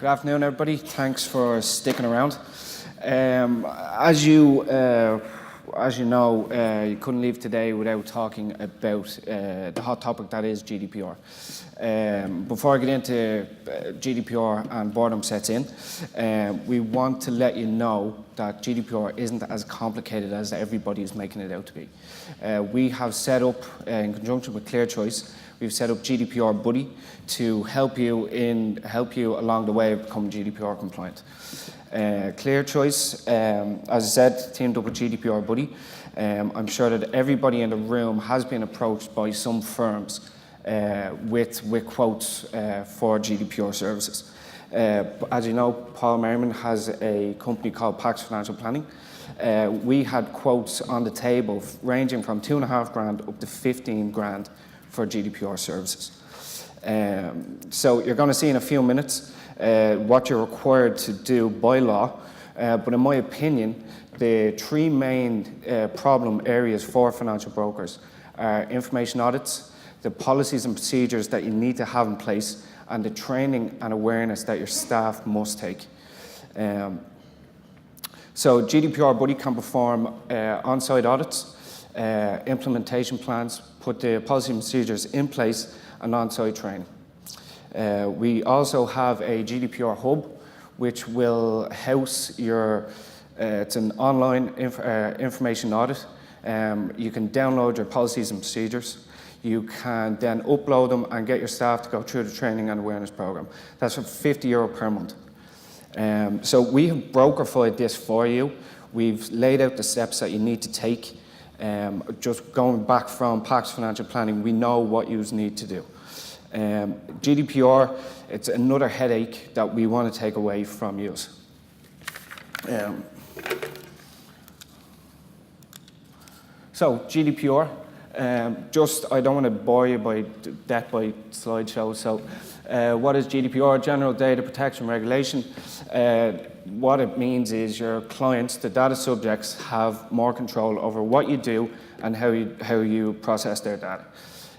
Good afternoon, everybody. Thanks for sticking around. As you know, you couldn't leave today without talking about the hot topic that is GDPR. Before I get into GDPR and boredom sets in, we want to let you know that GDPR isn't as complicated as everybody is making it out to be. We have set up, in conjunction with ClearChoice, we've set up GDPR Buddy to help you along the way of becoming GDPR compliant. ClearChoice, as I said, teamed up with GDPR Buddy. I'm sure that everybody in the room has been approached by some firms with quotes for GDPR services. As you know, Paul Merriman has a company called Pax Financial Planning. We had quotes on the table ranging from $2.5 grand up to 15 grand for GDPR services. So you're going to see in a few minutes what you're required to do by law, but in my opinion, the three main problem areas for financial brokers are information audits, the policies and procedures that you need to have in place, and the training and awareness that your staff must take. So GDPR Buddy can perform on-site audits, implementation plans, put the policy and procedures in place, and on-site training. We also have a GDPR hub, which will house your, it's an online information audit. You can download your policies and procedures. You can then upload them and get your staff to go through the training and awareness program. That's for €50 per month. So we have brokerfied this for you. We've laid out the steps that you need to take. Just going back from Pax Financial Planning, we know what you need to do. GDPR, it's another headache that we want to take away from you. So GDPR, I don't want to bore you by death by slideshow. So what is GDPR? General Data Protection Regulation. What it means is your clients, the data subjects, have more control over what you do and how you process their data.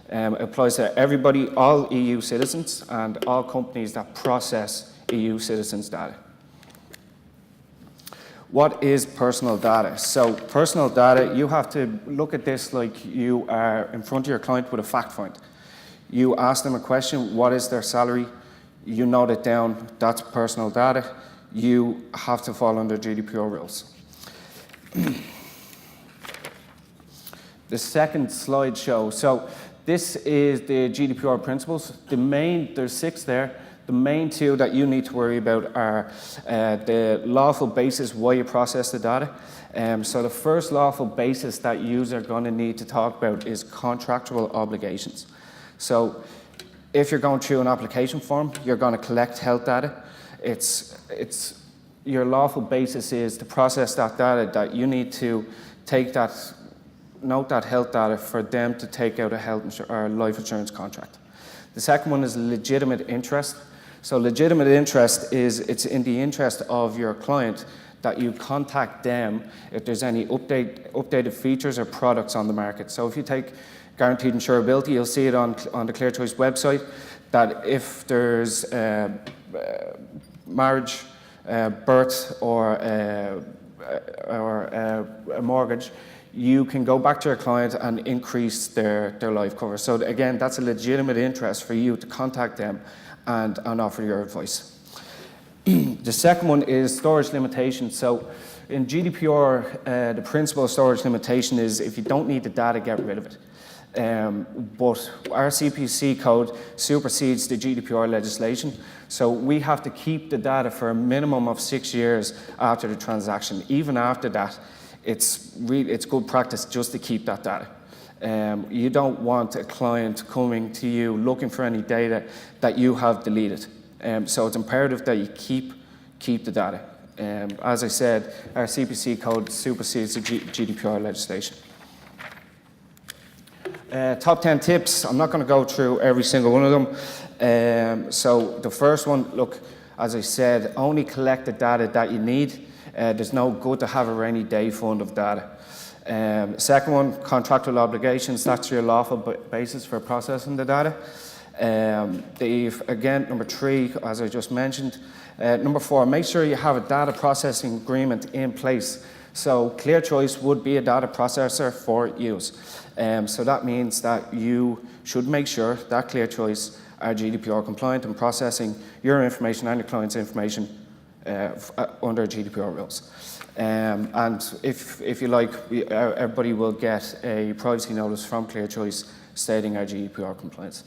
It applies to everybody, all EU citizens, and all companies that process EU citizens' data. What is personal data? So personal data, you have to look at this like you are in front of your client with a fact find. You ask them a question, what is their salary? You note it down, that's personal data. You have to fall under GDPR rules. The second slide shows, so this is the GDPR principles. There's 6 there. The main 2 that you need to worry about are the lawful basis why you process the data. So the first lawful basis that you are going to need to talk about is contractual obligations. So if you're going through an application form, you're going to collect health data. Your lawful basis is to process that data, that you need to note that health data for them to take out a health or life insurance contract. The second one is legitimate interest. So legitimate interest is it's in the interest of your client that you contact them if there's any updated features or products on the market. So if you take guaranteed insurability, you'll see it on the ClearChoice website, that if there's marriage, birth, or a mortgage, you can go back to your client and increase their life cover. So again, that's a legitimate interest for you to contact them and offer your advice. The second one is storage limitation. So in GDPR, the principle of storage limitation is if you don't need the data, get rid of it. But our CPC code supersedes the GDPR legislation, so we have to keep the data for a minimum of 6 years after the transaction. Even after that, it's good practice just to keep that data. You don't want a client coming to you looking for any data that you have deleted. So it's imperative that you keep the data. As I said, our CPC code supersedes the GDPR legislation. Top 10 tips. I'm not going to go through every single one of them. So the first one, look, as I said, only collect the data that you need. There's no good to have a rainy day fund of data. Second one, contractual obligations. That's your lawful basis for processing the data. Again, number 3, as I just mentioned. Number 4, make sure you have a data processing agreement in place. So ClearChoice would be a data processor for use. So that means that you should make sure that ClearChoice are GDPR compliant and processing your information and your client's information under GDPR rules. And if you like, everybody will get a privacy notice from ClearChoice stating our GDPR compliance.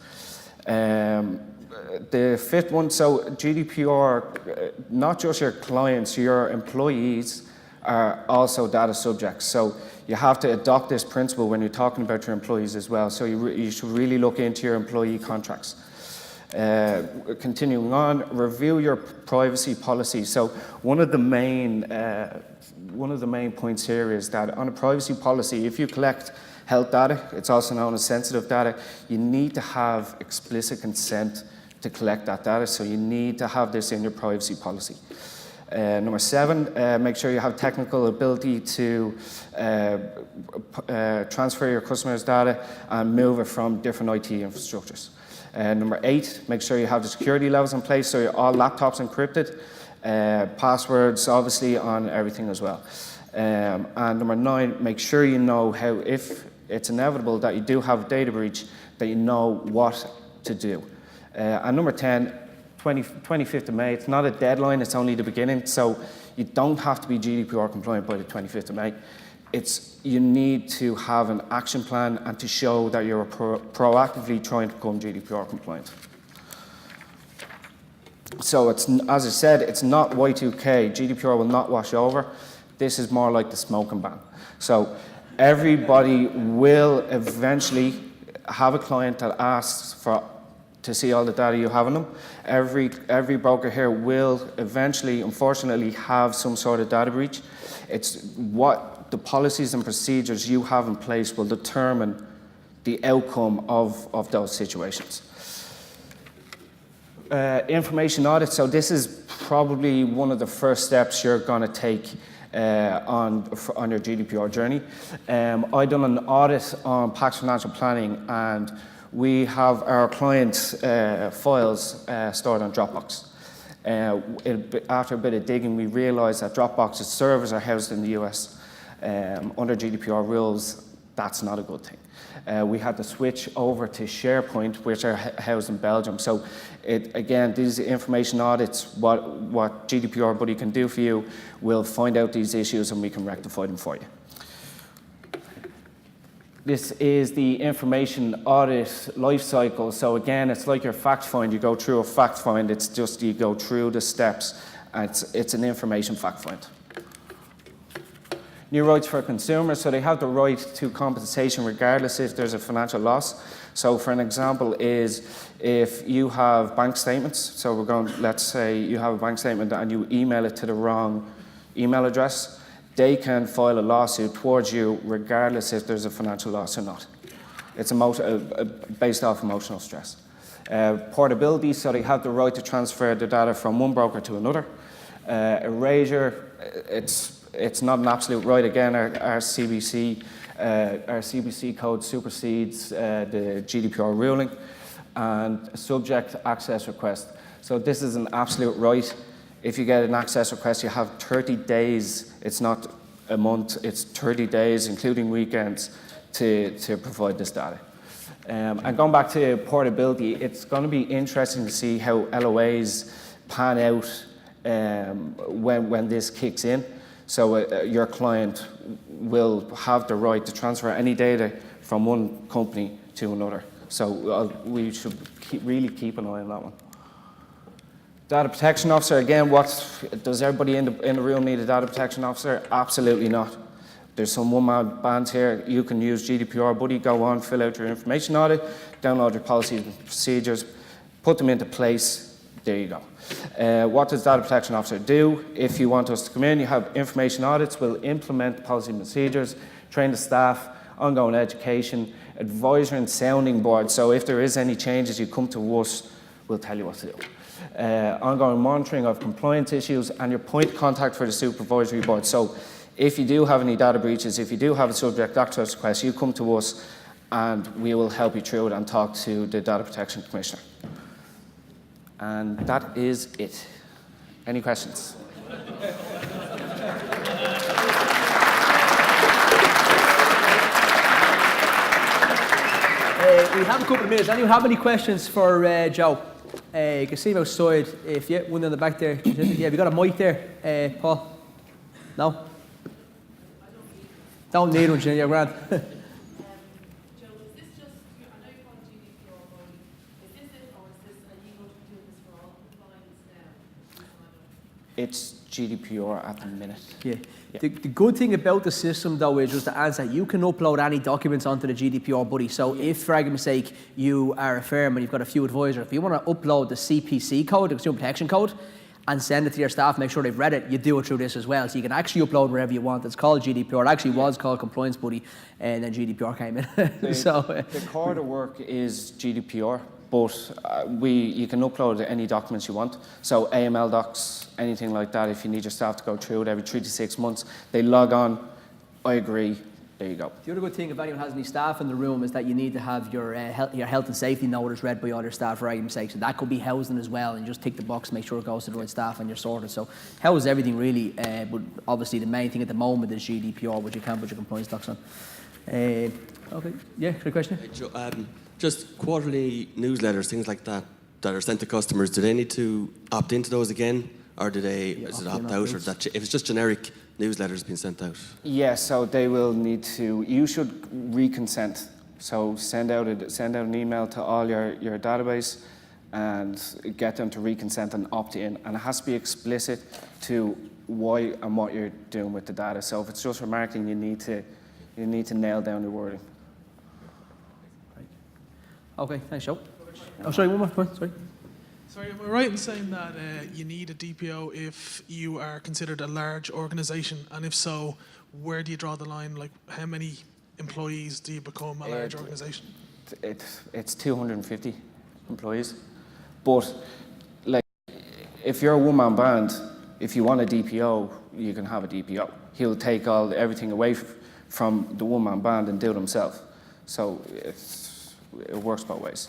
The 5th one, so GDPR, not just your clients, your employees are also data subjects. So you have to adopt this principle when you're talking about your employees as well. So you should really look into your employee contracts. Continuing on, review your privacy policy. So one of the main points here is that on a privacy policy, if you collect health data, it's also known as sensitive data, you need to have explicit consent to collect that data. So you need to have this in your privacy policy. Number 7, make sure you have technical ability to transfer your customers' data and move it from different IT infrastructures. Number 8, make sure you have the security levels in place so all laptops encrypted, passwords obviously on everything as well. And number 9, make sure you know how, if it's inevitable that you do have a data breach, that you know what to do. And number 10, 25th of May, it's not a deadline, it's only the beginning, so you don't have to be GDPR compliant by the 25th of May. You need to have an action plan and to show that you're proactively trying to become GDPR compliant. So it's, as I said, it's not Y2K. GDPR will not wash over. This is more like the smoking ban. So everybody will eventually have a client that asks to see all the data you have on them. Every broker here will eventually, unfortunately, have some sort of data breach. It's what the policies and procedures you have in place will determine the outcome of those situations. Information audit. So this is probably one of the first steps you're going to take on your GDPR journey. I done an audit on Pax Financial Planning, and we have our clients' files stored on Dropbox. After a bit of digging, we realized that Dropbox's servers are housed in the US. Under GDPR rules, that's not a good thing. We had to switch over to SharePoint, which are housed in Belgium. So again, these information audits, what GDPR Buddy can do for you, will find out these issues and we can rectify them for you. This is the information audit lifecycle. So again, it's like your fact find. You go through a fact find. It's just you go through the steps. And it's an information fact find. New rights for consumers. So they have the right to compensation regardless if there's a financial loss. So for an example is if you have bank statements. So let's say you have a bank statement and you email it to the wrong email address. They can file a lawsuit towards you regardless if there's a financial loss or not. It's based off emotional stress. Portability, so they have the right to transfer the data from one broker to another. Erasure, it's not an absolute right. Again, our CBC code supersedes the GDPR ruling. And subject access request. So this is an absolute right. If you get an access request, you have 30 days. It's not a month, it's 30 days, including weekends, to provide this data. And going back to portability, it's going to be interesting to see how LOAs pan out when this kicks in. So your client will have the right to transfer any data from one company to another. So we should really keep an eye on that one. Data protection officer, again, does everybody in the room need a data protection officer? Absolutely not. There's some one-man bands here. You can use GDPR Buddy, go on, fill out your information audit, download your policies and procedures, put them into place, there you go. What does data protection officer do? If you want us to come in, you have information audits, we'll implement policy and procedures, train the staff, ongoing education, advisory and sounding board. So if there is any changes, you come to us, we'll tell you what to do. Ongoing monitoring of compliance issues, and your point of contact for the supervisory board. So if you do have any data breaches, if you do have a subject access request, you come to us and we will help you through it and talk to the Data Protection Commissioner. And that is it. Any questions? We have a couple of minutes. Anyone have any questions for Joe? You can see him outside. If you one in the back there. Yeah, have you got a mic there, Paul? No? Don't need one, you're grand. Joe, is this just, I know you call it GDPR body, is this it, or is this, are you going to be doing this for all compliance now? It's GDPR at the minute. Yeah. The good thing about the system, though, is just to answer, you can upload any documents onto the GDPR buddy. So if, for argument's sake, you are a firm and you've got a few advisors, if you want to upload the CPC code, the Consumer Protection Code, and send it to your staff, make sure they've read it, you do it through this as well. So you can actually upload wherever you want. It's called GDPR. It actually was called Compliance Buddy, and then GDPR came in. The core of the work is GDPR, but you can upload any documents you want. So AML docs, anything like that, if you need your staff to go through it every 3 to 6 months, they log on, I agree, there you go. The other good thing, if anyone has any staff in the room, is that you need to have your health and safety notice read by all your staff, for argument's sake. So that could be housing as well, and you just tick the box, make sure it goes to the right staff, and you're sorted. So house everything really, but obviously the main thing at the moment is GDPR, which you can put your compliance docs on. Okay, yeah, good question. Hey, Joe, just quarterly newsletters, things like that, that are sent to customers. Do they need to opt into those again, or do they is it opt out, or that if it's just generic newsletters being sent out? Yeah, so they will need to. You should reconsent. So send out an email to all your database, and get them to reconsent and opt in. And it has to be explicit to why and what you're doing with the data. So if it's just for marketing, you need to nail down the wording. Okay, thanks, Joe. Oh, sorry, one more point. Sorry. Sorry, am I right in saying that you need a DPO if you are considered a large organisation? And if so, where do you draw the line? Like, how many employees do you become a large organisation? It's 250 employees. But, like, if you're a one-man band, if you want a DPO, you can have a DPO. He'll take everything away from the one-man band and do it himself. So it works both ways.